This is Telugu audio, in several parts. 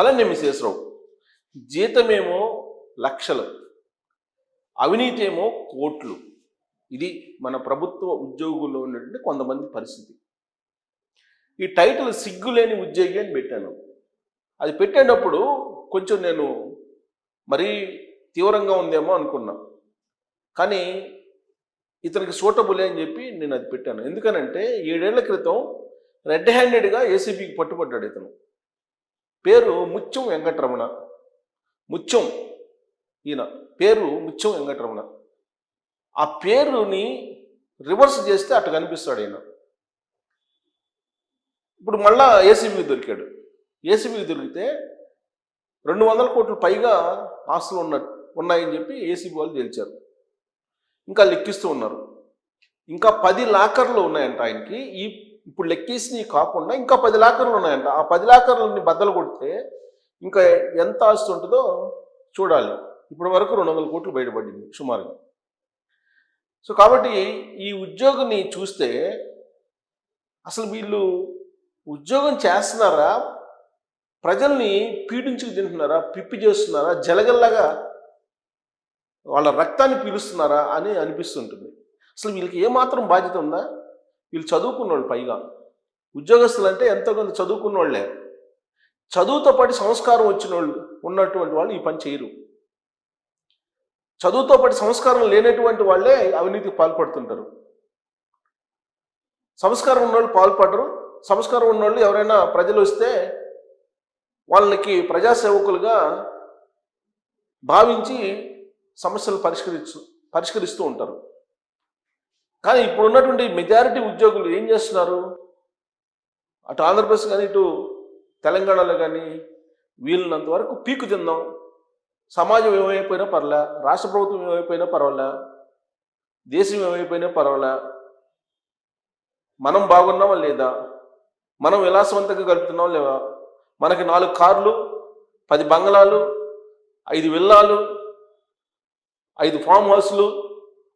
అలానే మిసేసరావు జీతమేమో లక్షలు, అవినీతి ఏమో కోట్లు. ఇది మన ప్రభుత్వ ఉద్యోగుల్లో ఉన్నటువంటి కొంతమంది పరిస్థితి. ఈ టైటిల్ సిగ్గులేని ఉద్యోగి అని పెట్టాను. అది పెట్టేటప్పుడు కొంచెం నేను మరీ తీవ్రంగా ఉందేమో అనుకున్నా, కానీ ఇతనికి సూటబులే అని చెప్పి నేను అది పెట్టాను. ఎందుకనంటే 7 ఏళ్ల క్రితం రెడ్ హ్యాండెడ్గా ఏసీబీకి పట్టుబడ్డాడు ఇతను. పేరు ముత్యం వెంకటరమణ. ముత్యం, ఈయన పేరు ముత్యం వెంకటరమణ. ఆ పేరుని రివర్స్ చేస్తే అట్లా కనిపిస్తాడు ఈయన. ఇప్పుడు మళ్ళా ఏసీబీకి దొరికాడు. ఏసీబీకి దొరికితే 200 కోట్ల పైగా ఆస్తులు ఉన్నాయని చెప్పి ఏసీబీ వాళ్ళు తేల్చారు. ఇంకా లెక్కిస్తూ ఉన్నారు. ఇంకా 10 లాకర్లు ఉన్నాయంట ఆయనకి. ఇప్పుడు లెక్కేసినవి కాకుండా ఇంకా 10 లాకర్లు ఉన్నాయంట. ఆ 10 లాకర్లని బద్దలు కొడితే ఇంకా ఎంత ఆస్తి ఉంటుందో చూడాలి. ఇప్పటి వరకు 200 కోట్లు బయటపడింది సుమారుగా. సో కాబట్టి ఈ ఉద్యోగిని చూస్తే అసలు వీళ్ళు ఉద్యోగం చేస్తున్నారా, ప్రజల్ని పీడించుకు తింటున్నారా, పిప్పి చేస్తున్నారా, జలగల్లాగా వాళ్ళ రక్తాన్ని పీలుస్తున్నారా అని అనిపిస్తుంటుంది. అసలు వీళ్ళకి ఏమాత్రం బాధ్యత ఉందా? వీళ్ళు చదువుకున్న వాళ్ళు, పైగా ఉద్యోగస్తులు అంటే ఎంతో కొంత చదువుకున్న వాళ్ళే. చదువుతో పాటు సంస్కారం వచ్చిన వాళ్ళు ఉన్నటువంటి వాళ్ళు ఈ పని చేయరు. చదువుతో పాటు సంస్కారం లేనటువంటి వాళ్ళే అవినీతికి పాల్పడుతుంటారు. సంస్కారం ఉన్నవాళ్ళు పాల్పడరు. సంస్కారం ఉన్నవాళ్ళు ఎవరైనా ప్రజలు వస్తే వాళ్ళకి ప్రజాసేవకులుగా భావించి సమస్యలు పరిష్కరిస్తూ ఉంటారు. కానీ ఇప్పుడు ఉన్నటువంటి మెజారిటీ ఉద్యోగులు ఏం చేస్తున్నారు? అటు ఆంధ్రప్రదేశ్ కానీ ఇటు తెలంగాణలో కానీ వీళ్ళనంత వరకు పీకు తిందాం, సమాజం ఏమైపోయినా పర్లే, రాష్ట్ర ప్రభుత్వం ఏమైపోయినా పర్వాలే, దేశం ఏమైపోయినా పర్వాలే, మనం బాగున్నామా లేదా, మనం విలాసవంతంగా గడుపుతున్నాం లేదా, మనకి 4 కార్లు, 10 బంగళాలు, 5 విల్లాలు, 5 ఫామ్ హౌస్లు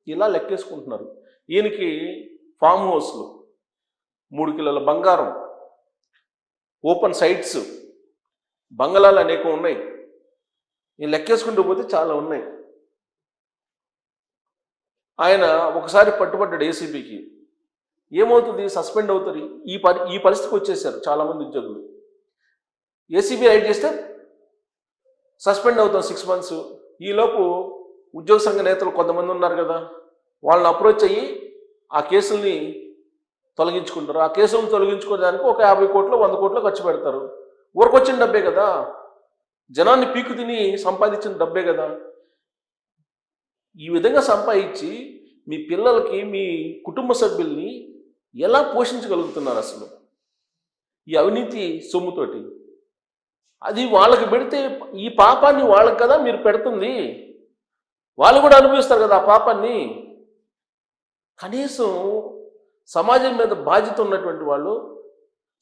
ఇలా లెక్కేసుకుంటున్నారు. ఈయనకి ఫామ్ హౌస్లు, 3 కిలోల బంగారం, ఓపెన్ సైట్స్, బంగళాలు అనేకం ఉన్నాయి. ఈ లెక్కేసుకుంటూ పోతే చాలా ఉన్నాయి. ఆయన ఒకసారి పట్టుబడ్డాడు ఏసీబీకి. ఏమవుతుంది? సస్పెండ్ అవుతారు. ఈ పరిస్థితికి వచ్చేసారు చాలామంది ఉద్యోగులు. ఏసీబీ రైడ్ చేస్తే సస్పెండ్ అవుతాం 6 months. ఈలోపు ఉద్యోగ సంఘ నేతలు కొంతమంది ఉన్నారు కదా, వాళ్ళని అప్రోచ్ అయ్యి ఆ కేసుల్ని తొలగించుకుంటారు. ఆ కేసులను తొలగించుకోవడానికి ఒక 50 కోట్లు 100 కోట్లు ఖర్చు పెడతారు. ఊరికొచ్చిన డబ్బే కదా, జనాన్ని పీకు తిని సంపాదించిన డబ్బే కదా. ఈ విధంగా సంపాదించి మీ పిల్లలకి, మీ కుటుంబ సభ్యుల్ని ఎలా పోషించగలుగుతున్నారు అసలు ఈ అవినీతి సొమ్ముతోటి? అది వాళ్ళకి పెడితే ఈ పాపాన్ని వాళ్ళకి కదా మీరు పెడుతుంది, వాళ్ళు కూడా అనుభవిస్తారు కదా ఆ పాపాన్ని. కనీసం సమాజం మీద బాధ్యత ఉన్నటువంటి వాళ్ళు,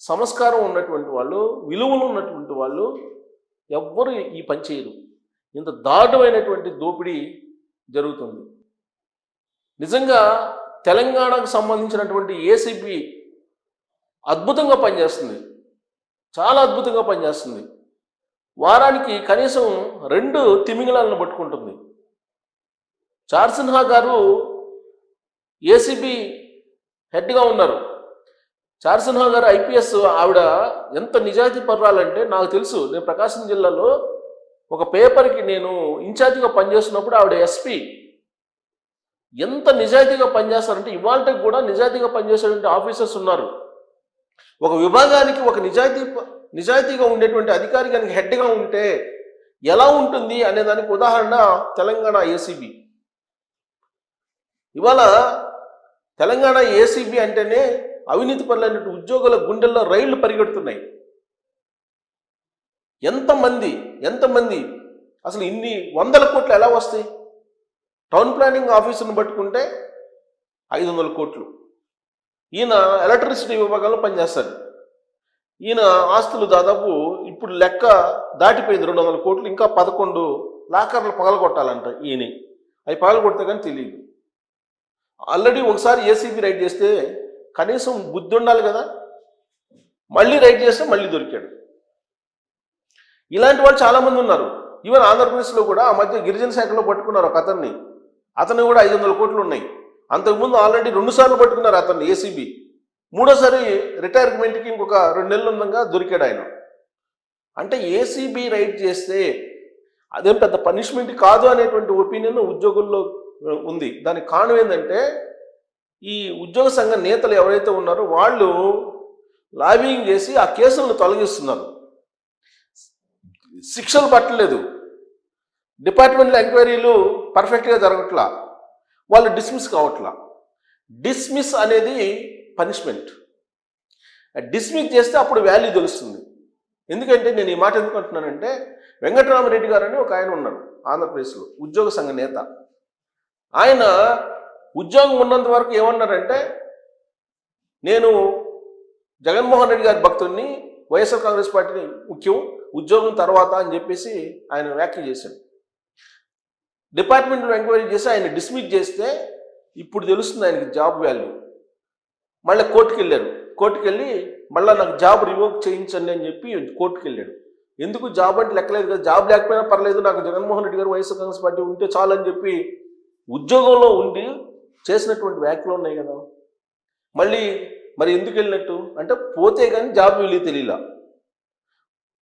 సంస్కారం ఉన్నటువంటి వాళ్ళు, విలువలు ఉన్నటువంటి వాళ్ళు ఎవ్వరు ఈ పని చేయరు. ఇంత దారుణమైనటువంటి దోపిడీ జరుగుతుంది. నిజంగా తెలంగాణకు సంబంధించినటువంటి ఏసీబీ అద్భుతంగా పనిచేస్తుంది, చాలా అద్భుతంగా పనిచేస్తుంది. వారానికి కనీసం 2 తిమింగలాలను పట్టుకుంటుంది. చార్సిన్హా గారు ఏసీబీ హెడ్గా ఉన్నారు. చార్సిన్హా గారు ఐపీఎస్. ఆవిడ ఎంత నిజాయితీ పర్రాలంటే నాకు తెలుసు. నేను ప్రకాశం జిల్లాలో ఒక పేపర్కి నేను ఇన్ఛార్జిగా పనిచేస్తున్నప్పుడు ఆవిడ ఎస్పీ. ఎంత నిజాయితీగా పనిచేస్తారంటే ఇవాళకి కూడా నిజాయితీగా పనిచేసేటువంటి ఆఫీసర్స్ ఉన్నారు. ఒక విభాగానికి ఒక నిజాయితీగా ఉండేటువంటి అధికారి కనుక హెడ్గా ఉంటే ఎలా ఉంటుంది అనే దానికి ఉదాహరణ తెలంగాణ ఏసీబీ. ఇవాళ తెలంగాణ ఏసీబీ అంటేనే అవినీతి పరులైనటువంటి ఉద్యోగుల గుండెల్లో రైళ్లు పరిగెడుతున్నాయి. ఎంతమంది అసలు ఇన్ని 100 కోట్లు ఎలా వస్తాయి? టౌన్ ప్లానింగ్ ఆఫీసును పట్టుకుంటే 500 కోట్లు. ఈయన ఎలక్ట్రిసిటీ విభాగంలో పనిచేస్తాడు. ఈయన ఆస్తులు దాదాపు ఇప్పుడు లెక్క దాటిపోయింది 200 కోట్లు. ఇంకా 11 లాకర్లు పగలగొట్టాలంట ఈయన. అవి పగలగొడితే కానీ తెలియదు. ఆల్రెడీ ఒకసారి ఏసీబీ రైడ్ చేస్తే కనీసం బుద్ధి ఉండాలి కదా, మళ్ళీ రైడ్ చేస్తే మళ్ళీ దొరికాడు. ఇలాంటి వాళ్ళు చాలామంది ఉన్నారు. ఈవెన్ ఆంధ్రప్రదేశ్లో కూడా ఆ మధ్య గిరిజన శాఖలో పట్టుకున్నారు ఒక అతన్ని కూడా 500 కోట్లు ఉన్నాయి. అంతకుముందు ఆల్రెడీ 2 సార్లు పట్టుకున్నారు అతన్ని ఏసీబీ. మూడోసారి రిటైర్మెంట్కి ఇంకొక 2 నెలలు ఉందంగా దొరికాడు ఆయన. అంటే ఏసీబీ రైడ్ చేస్తే అదేం పెద్ద పనిష్మెంట్ కాదు అనేటువంటి ఒపీనియన్ ఉద్యోగుల్లో ఉంది. దానికి కారణం ఏంటంటే ఈ ఉద్యోగ సంఘ నేతలు ఎవరైతే ఉన్నారో వాళ్ళు లాబింగ్ చేసి ఆ కేసులను తొలగిస్తున్నారు. శిక్షలు పట్టలేదు, డిపార్ట్మెంట్లో ఎంక్వైరీలు పర్ఫెక్ట్గా జరగట్లా, వాళ్ళు డిస్మిస్ కావట్లా. డిస్మిస్ అనేది పనిష్మెంట్. డిస్మిస్ చేస్తే అప్పుడు వాల్యూ తెలుస్తుంది. ఎందుకంటే నేను ఈ మాట ఎందుకు అంటున్నానంటే వెంకటరామరెడ్డి గారు అని ఒక ఆయన ఉన్నాడు ఆంధ్రప్రదేశ్లో, ఉద్యోగ సంఘ నేత. ఆయన ఉద్యోగం ఉన్నంత వరకు ఏమన్నారంటే నేను జగన్మోహన్ రెడ్డి గారి భక్తుడిని, వైఎస్ఆర్ కాంగ్రెస్ పార్టీని ముఖ్యం, ఉద్యోగం తర్వాత అని చెప్పేసి ఆయన వ్యాఖ్య చేశాడు. డిపార్ట్మెంట్లో ఎంక్వైరీ చేసి ఆయన డిస్మిస్ చేస్తే ఇప్పుడు తెలుస్తుంది ఆయనకి జాబ్ వాల్యూ. మళ్ళీ కోర్టుకు వెళ్ళారు. కోర్టుకు వెళ్ళి మళ్ళీ నాకు జాబ్ రివోక్ చేయించండి అని చెప్పి కోర్టుకు వెళ్ళాడు. ఎందుకు జాబ్ అంటే లెక్కలేదు కదా, జాబ్ లేకపోయినా పర్లేదు, నాకు జగన్మోహన్ రెడ్డి గారు వైఎస్ఆర్ కాంగ్రెస్ పార్టీ ఉంటే చాలు అని చెప్పి ఉద్యోగంలో ఉండి చేసినటువంటి వ్యాఖ్యలు ఉన్నాయి కదా. మరి ఎందుకు వెళ్ళినట్టు అంటే పోతే కానీ జాబ్ విలువ తెలియలా.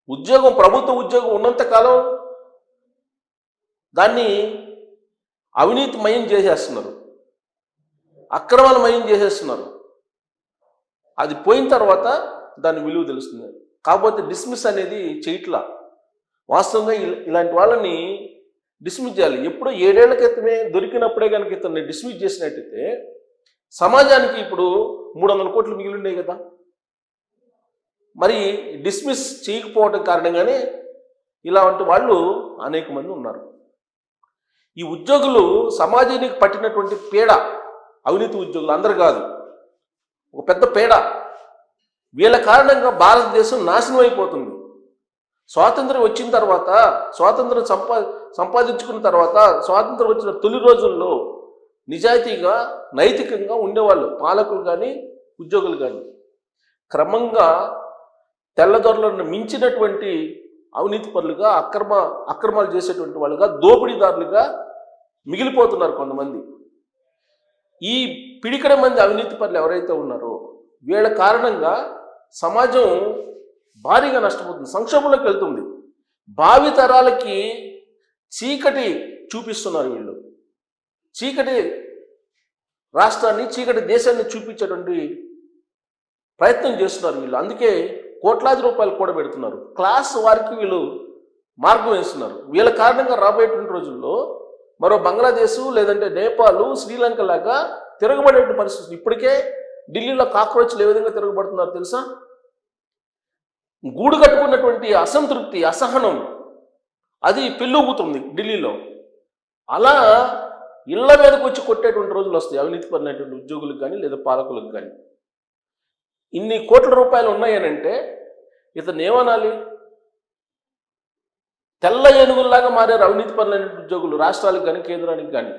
ఉద్యోగం, ప్రభుత్వ ఉద్యోగం ఉన్నంతకాలం దాన్ని అవినీతిమయం చేసేస్తున్నారు, అక్రమాలమయం చేసేస్తున్నారు. అది పోయిన తర్వాత దాని విలువ తెలుస్తుంది. కాకపోతే డిస్మిస్ అనేది చేయట్లా. వాస్తవంగా ఇలాంటి వాళ్ళని డిస్మిస్ చేయాలి. ఎప్పుడో 7 ఏళ్ల క్రితమే దొరికినప్పుడే కనుక ఇతన్ని డిస్మిస్ చేసినట్టయితే సమాజానికి ఇప్పుడు 300 కోట్లు మిగిలి ఉన్నాయి కదా. మరి డిస్మిస్ చేయకపోవడం కారణంగానే ఇలాంటి వాళ్ళు అనేక మంది ఉన్నారు. ఈ ఉద్యోగులు సమాజానికి పట్టినటువంటి పీడ, అవినీతి ఉద్యోగులు అందరు కాదు, ఒక పెద్ద పీడ. వీళ్ళ కారణంగా భారతదేశం నాశనం అయిపోతుంది. స్వాతంత్రం వచ్చిన తర్వాత, స్వాతంత్రం సంపాదించుకున్న తర్వాత, స్వాతంత్రం వచ్చిన తొలి రోజుల్లో నిజాయితీగా నైతికంగా ఉండేవాళ్ళు పాలకులు కానీ ఉద్యోగులు కానీ. క్రమంగా తెల్లదొరలను మించినటువంటి అవినీతి పరులుగా, అక్రమాలు చేసేటువంటి వాళ్ళుగా, దోపిడీదారులుగా మిగిలిపోతున్నారు కొంతమంది. ఈ పిడికడ మంది అవినీతి పరులు ఎవరైతే ఉన్నారో వీళ్ళ కారణంగా సమాజం భారీగా నష్టపోతుంది, సంక్షోభంలోకి వెళ్తుంది. భావి తరాలకి చీకటి చూపిస్తున్నారు వీళ్ళు. చీకటి రాష్ట్రాన్ని, చీకటి దేశాన్ని చూపించేటువంటి ప్రయత్నం చేస్తున్నారు వీళ్ళు. అందుకే కోట్లాది రూపాయలు కూడా పెడుతున్నారు. క్లాస్ వారికి వీళ్ళు మార్గం వేస్తున్నారు. వీళ్ళ కారణంగా రాబోయేటువంటి రోజుల్లో మరో బంగ్లాదేశ్ లేదంటే నేపాల్, శ్రీలంక లాగా తిరగబడేటువంటి పరిస్థితి. ఇప్పటికే ఢిల్లీలో కాక్రోచ్లు ఏ విధంగా తిరగబడుతున్నారు తెలుసా? గూడు కట్టుకున్నటువంటి అసంతృప్తి, అసహనం అది పెళ్ళూగుతుంది ఢిల్లీలో. అలా ఇళ్ల మీదకి వచ్చి కొట్టేటువంటి రోజులు వస్తాయి అవినీతిపరమైనటువంటి ఉద్యోగులకు కానీ లేదా పాలకులకు కానీ. ఇన్ని కోట్ల రూపాయలు ఉన్నాయనంటే ఇతను ఏమనాలి? తెల్ల ఏనుగుల్లాగా మారారు అవినీతిపరమైన ఉద్యోగులు రాష్ట్రాలకు కానీ కేంద్రానికి కానీ.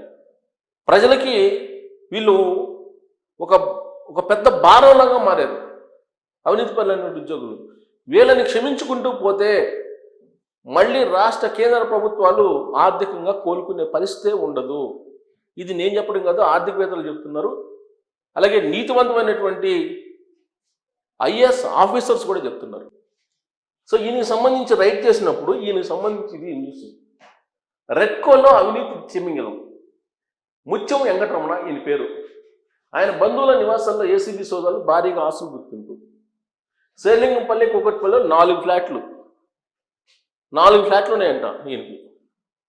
ప్రజలకి వీళ్ళు ఒక పెద్ద భారంలాగా మారారు అవినీతిపరమైన ఉద్యోగులు. వీళ్ళని క్షమించుకుంటూ పోతే మళ్ళీ రాష్ట్ర కేంద్ర ప్రభుత్వాలు ఆర్థికంగా కోలుకునే పరిస్థితే ఉండదు. ఇది నేను చెప్పడం కాదు, ఆర్థికవేత్తలు చెప్తున్నారు. అలాగే నీతివంతమైనటువంటి ఐఏఎస్ ఆఫీసర్స్ కూడా చెప్తున్నారు. సో ఈయనకి సంబంధించి రైట్ చేసినప్పుడు ఈయనకి సంబంధించి ఇది న్యూస్. రెడ్కోలో అవినీతి తిమింగలం ముత్యం వెంకటరమణ ఈయన పేరు. ఆయన బంధువుల నివాసాల్లో ఏసీబీ సోదాలు, భారీగా ఆస్తులు గుర్తింపు. శ్రీలింగంపల్లి, కూకట్పల్లిలో 4 ఫ్లాట్లు ఉన్నాయంట ఈయనకి.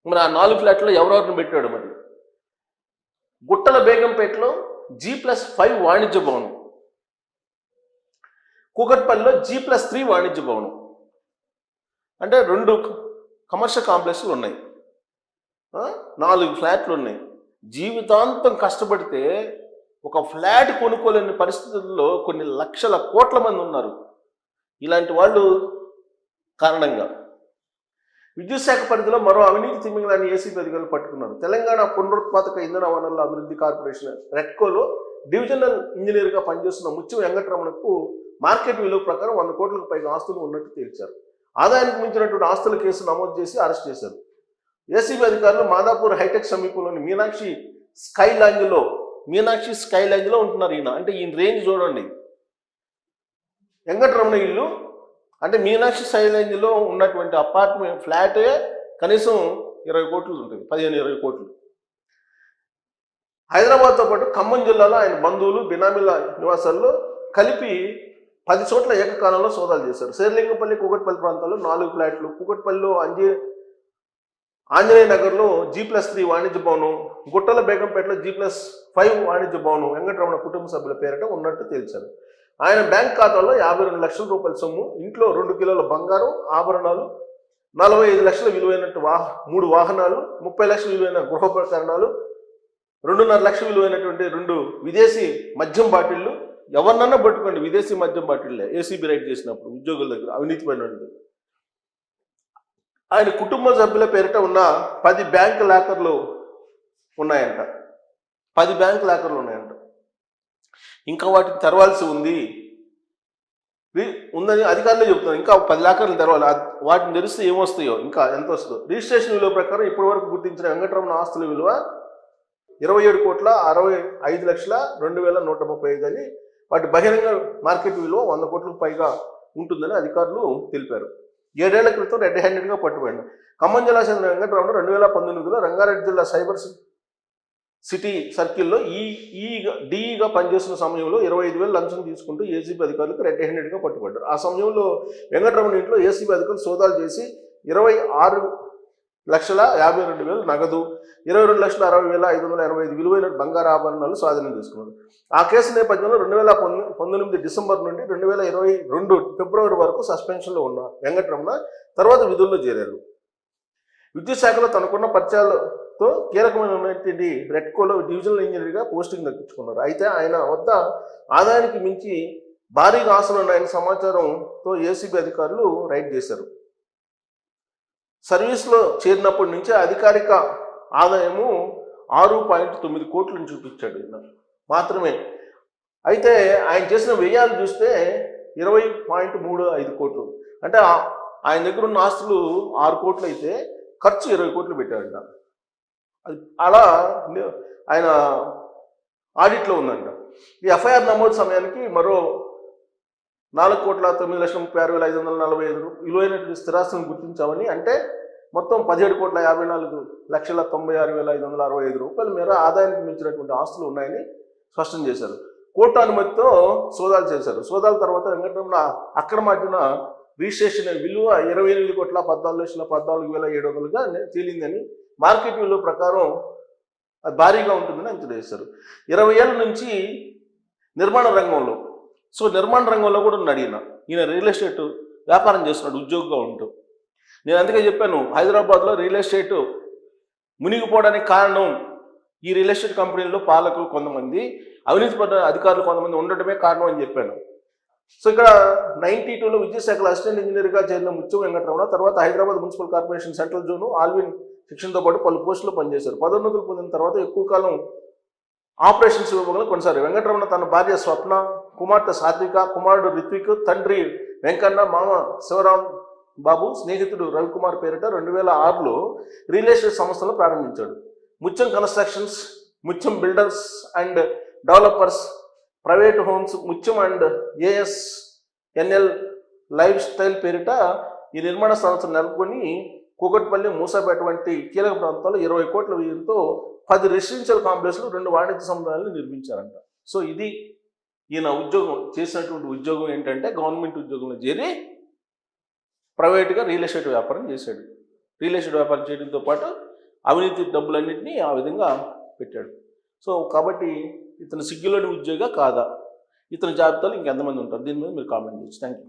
మరి ఆ 4 ఫ్లాట్లో ఎవరెవరిని పెట్టాడు? మరి గుట్టల బేగంపేటలో G+5 వాణిజ్య భవనం, కూకట్పల్లిలో G+3 వాణిజ్య భవనం. అంటే 2 కమర్షియల్ కాంప్లెక్స్లు ఉన్నాయి, 4 ఫ్లాట్లు ఉన్నాయి. జీవితాంతం కష్టపడితే ఒక ఫ్లాట్ కొనుక్కోలేని పరిస్థితుల్లో కొన్ని లక్షల కోట్ల మంది ఉన్నారు ఇలాంటి వాళ్ళు కారణంగా. విద్యుత్ శాఖ పరిధిలో మరో అవినీతి తిమింగలాన్ని ఏసీబీ అధికారులు పట్టుకున్నారు. తెలంగాణ పునరుత్పాదక ఇంధన వనరుల అభివృద్ధి కార్పొరేషన్ రెడ్కోలో డివిజనల్ ఇంజనీర్గా పనిచేస్తున్న ముత్యం వెంకటరమణకు మార్కెట్ విలువ ప్రకారం 100 కోట్లకు పైగా ఆస్తులు ఉన్నట్టు తేల్చారు. ఆదాయానికి మించినటువంటి ఆస్తుల కేసు నమోదు చేసి అరెస్ట్ చేశారు. ఏసీబీ అధికారులు మాదాపూర్ హైటెక్ సమీపంలోని మీనాక్షి స్కై లాంజ్లో ఉంటున్నారు ఈయన. అంటే ఈయన రేంజ్ చూడండి. వెంకటరమణ ఇల్లు అంటే మీనాక్షి స్కై లాంజ్లో ఉన్నటువంటి అపార్ట్మెంట్ ఫ్లాటే కనీసం 20 కోట్లు ఉంటుంది, 15-20 కోట్లు. హైదరాబాద్తో పాటు ఖమ్మం జిల్లాలో ఆయన బంధువులు బినామీల నివాసాల్లో కలిపి 10 చోట్ల ఏకకాలంలో సోదాలు చేశారు. శేర్లింగంపల్లి, కూకట్పల్లి ప్రాంతాల్లో 4 ఫ్లాట్లు, కూకట్పల్లిలో ఆంజనేయ నగర్లో G+3 వాణిజ్య భవనం, గుట్టల బేగంపేటలో G+5 వాణిజ్య భవనం వెంకటరమణ కుటుంబ సభ్యుల పేరిట ఉన్నట్టు తేల్చారు. ఆయన బ్యాంక్ ఖాతాలో 52 లక్షల రూపాయల సొమ్ము, ఇంట్లో 2 కిలోల బంగారం, ఆభరణాలు, 45 లక్షల విలువైన 3 వాహనాలు, 30 లక్షల విలువైన గృహోపకరణాలు, 2.5 లక్షల విలువైనటువంటి 2 విదేశీ మద్యం బాటిళ్లు. ఎవరినన్నా పట్టుకోండి, విదేశీ మద్యం బాటిళ్లే ఏసీబీ రైడ్ చేసినప్పుడు ఉద్యోగుల దగ్గర అవినీతి పైన. ఆయన కుటుంబ సభ్యుల పేరిట ఉన్న 10 బ్యాంక్ లాకర్లు ఉన్నాయంట. 10 బ్యాంక్ లాకర్లు ఉన్నాయంట. ఇంకా వాటిని తెరవాల్సి ఉందని అధికారులే చెప్తున్నారు. ఇంకా 10 లాకర్లు తెరవాలి. వాటిని తెరిస్తే ఏమొస్తాయో, ఇంకా ఎంత వస్తుందో. రిజిస్ట్రేషన్ విలువ ప్రకారం ఇప్పటి వరకు గుర్తించిన వెంకటరమణ ఆస్తుల విలువ 27,65,02,135 అని, వాటి బహిరంగ మార్కెట్ విలువ 100 కోట్లకు పైగా ఉంటుందని అధికారులు తెలిపారు. 7 ఏళ్ల క్రితం రెడ్ హ్యాండెడ్గా పట్టుబడిన ఖమ్మం జిల్లా చెందిన వెంకటరమణ 2019లో రంగారెడ్డి జిల్లా సైబర్ సిటీ సర్కిల్లో డీఈగా పనిచేస్తున్న సమయంలో 25,000 లంచం తీసుకుంటూ ఏసీబీ అధికారులకు రెడ్ హ్యాండెడ్గా పట్టుబడ్డారు. ఆ సమయంలో వెంకటరమణ ఇంట్లో ఏసీబీ అధికారులు సోదాలు చేసి 26,52,000 నగదు, 22,60,585 విలువైన బంగారు ఆభరణాలు స్వాధీనం చేసుకున్నారు. ఆ కేసు నేపథ్యంలో 2019 డిసెంబర్ నుండి 2022 ఫిబ్రవరి వరకు సస్పెన్షన్లో ఉన్న వెంకటరమణ తర్వాత విధుల్లో చేరారు. విద్యుత్ శాఖలో తనకున్న పరిచయాలతో కీలకమైనటువంటి రెడ్కోలో డివిజనల్ ఇంజనీర్గా పోస్టింగ్ దక్కించుకున్నారు. అయితే ఆయన వద్ద ఆదాయానికి మించి భారీగా ఆశలు ఉన్నాయని సమాచారంతో ఏసీబీ అధికారులు రైడ్ చేశారు. సర్వీస్లో చేరినప్పటి నుంచి అధికారిక ఆదాయము 6.9 కోట్లను చూపించాడు మాత్రమే. అయితే ఆయన చేసిన వ్యయాలు చూస్తే 20.35 కోట్లు. అంటే ఆయన దగ్గర ఉన్న ఆస్తులు 6 కోట్లు అయితే ఖర్చు 20 కోట్లు పెట్టాడంట. అది అలా ఆయన ఆడిట్లో ఉందంట. ఈ ఎఫ్ఐఆర్ నమోదు సమయానికి మరో 4,09,36,545 విలువైనటువంటి స్థిరాస్తులను గుర్తించామని, అంటే మొత్తం 17,54,96,565 రూపాయల మేర ఆదాయానికి మించినటువంటి ఆస్తులు ఉన్నాయని స్పష్టం చేశారు. కోర్టు అనుమతితో సోదాలు చేశారు. సోదాల తర్వాత వెంకటరమణ అక్రమార్జన రిజిస్ట్రేషన్ విలువ 28,14,14,700గా తేలిందని, మార్కెట్ విలువ ప్రకారం అది భారీగా ఉంటుందని అంచనా వేశారు. 20 ఏళ్ళ నుంచి నిర్మాణ రంగంలో కూడా ఉన్నాడు ఈయన రియల్ ఎస్టేట్ వ్యాపారం చేస్తున్నాడు ఉద్యోగిగా ఉంటూ. నేను అందుకే చెప్పాను, హైదరాబాద్లో రియల్ ఎస్టేట్ మునిగిపోవడానికి కారణం ఈ రియల్ ఎస్టేట్ కంపెనీల్లో పాలకులు కొంతమంది, అవినీతి పడ్డ అధికారులు కొంతమంది ఉండటమే కారణం అని చెప్పాను. సో ఇక్కడ 92లో విద్యుత్ శాఖలో అసిస్టెంట్ ఇంజనీర్గా చేరిన ముత్యం వెంకటరమణ తర్వాత Hyderabad municipal corporation central zone Alwin సెక్షన్తో పాటు పలు పోస్టులు పనిచేశారు. పదోన్నతులు పొందిన తర్వాత ఎక్కువ కాలం ఆపరేషన్స్ విభాగంలో కొనసాగారు. వెంకటరమణ తన భార్య స్వప్న, కుమార్తె సాత్విక, కుమారుడు రిత్విక్, తండ్రి వెంకన్న, మామ శివరాం బాబు, స్నేహితుడు రవికుమార్ పేరిట 2006లో రియల్ ఎస్టేట్ సంస్థలను ప్రారంభించాడు. ముత్యం కన్స్ట్రక్షన్స్, ముత్యం builders and developers, private homes, ముత్యం అండ్ ASNL లైఫ్ స్టైల్ పేరిట ఈ నిర్మాణ సంస్థను నెలకొని కూకట్పల్లి, మూసాపేట వంటి కీలక ప్రాంతాల్లో 20 కోట్ల వ్యయంతో 10 రెసిడెన్షియల్ కాంప్లెక్స్లు, 2 వాణిజ్య సముదాయాలను నిర్మించారంట. సో ఇది ఈయన చేసినటువంటి ఉద్యోగం ఏంటంటే గవర్నమెంట్ ఉద్యోగంలో చేరి ప్రైవేట్గా రియల్ ఎస్టేట్ వ్యాపారం చేశాడు. రియల్ ఎస్టేట్ వ్యాపారం చేయడంతో పాటు అవినీతి డబ్బులన్నింటినీ ఆ విధంగా పెట్టాడు. సో కాబట్టి ఇతను సిగ్గులోని ఉద్యోగ కాదా, ఇతని జాబితాలో ఇంకెంతమంది ఉంటారు? దీని మీద మీరు కామెంట్ చేయొచ్చు. Thank you.